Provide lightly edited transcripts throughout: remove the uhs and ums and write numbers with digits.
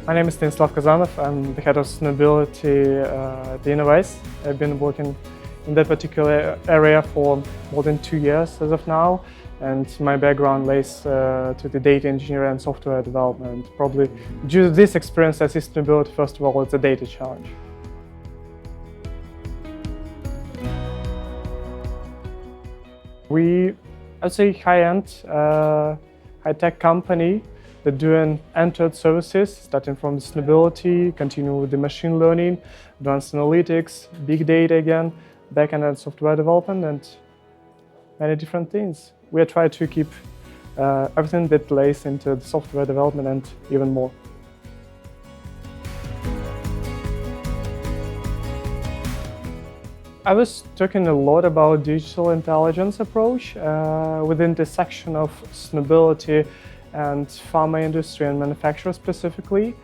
My name is Stanislav Kazanov. I'm the head of sustainability at Innowise. I've been working in that particular area for more than 2 years as of now, and my background lays to the data engineering and software development. Probably due to this experience, I see sustainability, first of all, it's a data challenge. I'd say high-end, high-tech company that doing end-to-end services, starting from sustainability, continue with the machine learning, advanced analytics, big data again, back-end and software development, and many different things. We are trying to keep everything that lays into the software development and even more. I was talking a lot about digital intelligence approach within the section of sustainability and pharma industry and manufacturer specifically.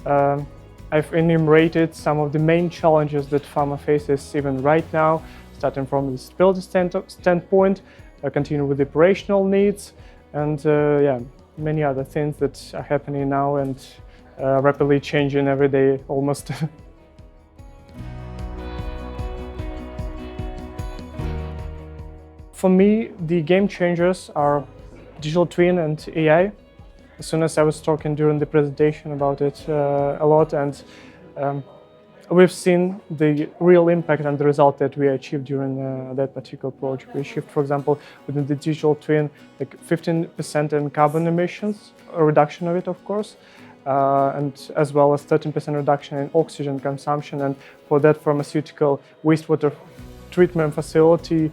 I've enumerated some of the main challenges that pharma faces even right now, starting from the stability standpoint, continue with the operational needs, and many other things that are happening now and rapidly changing every day almost. For me, the game changers are digital twin and AI. As soon as I was talking during the presentation about it a lot, and we've seen the real impact and the result that we achieved during that particular project. We achieved, for example, within the digital twin, like 15% in carbon emissions, a reduction of it, of course, and as well as 13% reduction in oxygen consumption. And for that pharmaceutical wastewater treatment facility,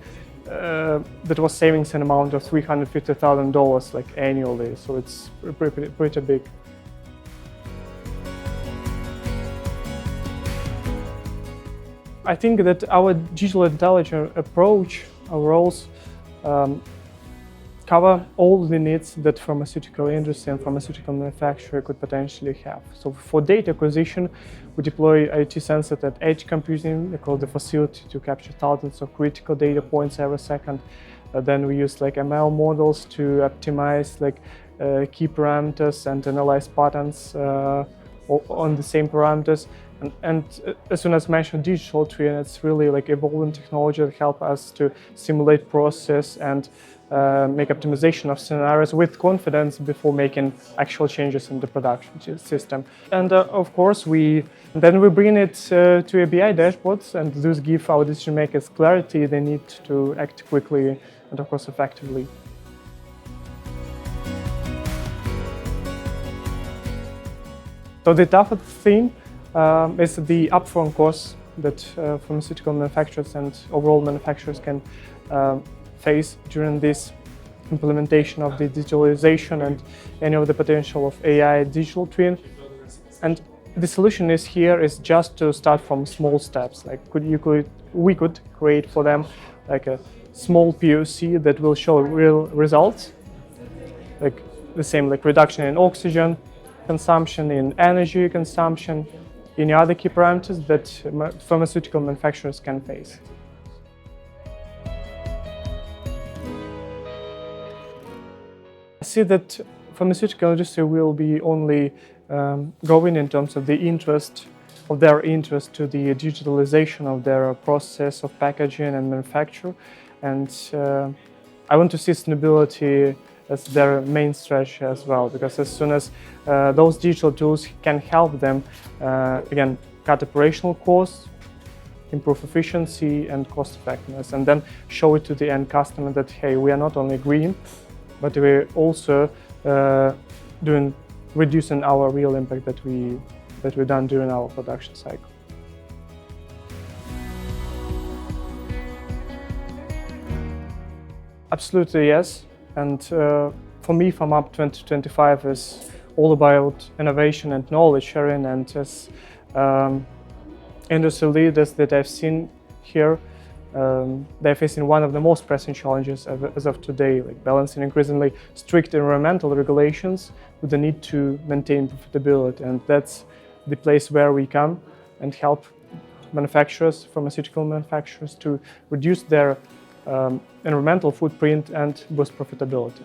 that was savings an amount of $350,000 like annually, so it's pretty big. I think that our digital intelligence approach, our roles, cover all the needs that pharmaceutical industry and pharmaceutical manufacturer could potentially have. So for data acquisition, we deploy IoT sensors at edge computing across the facility to capture thousands of critical data points every second. Then we use like ML models to optimize like key parameters and analyze patterns on the same parameters. And as soon as mentioned digital twin, it's really like evolving technology that help us to simulate process and make optimization of scenarios with confidence before making actual changes in the production system. And of course, then we bring it to ABI dashboards, and those give our decision makers clarity they need to act quickly and of course effectively. So the toughest thing is the upfront costs that pharmaceutical manufacturers and overall manufacturers can face during this implementation of the digitalization and any of the potential of AI digital twin. And the solution is just to start from small steps. Like we could create for them like a small POC that will show real results, like the same like reduction in oxygen consumption, in energy consumption, any other key parameters that pharmaceutical manufacturers can face. I see that pharmaceutical industry will be only growing in terms of their interest to the digitalization of their process of packaging and manufacture, and I want to see sustainability as their main strategy as well, because as soon as those digital tools can help them, again, cut operational costs, improve efficiency and cost effectiveness, and then show it to the end customer that, hey, we are not only green, but we're also reducing our real impact that we've done during our production cycle. Absolutely, yes. And for me, PHARMAP 2025 is all about innovation and knowledge sharing. And as industry leaders that I've seen here, they're facing one of the most pressing challenges as of today, like balancing increasingly strict environmental regulations with the need to maintain profitability. And that's the place where we come and help manufacturers, pharmaceutical manufacturers, to reduce their environmental footprint and boost profitability.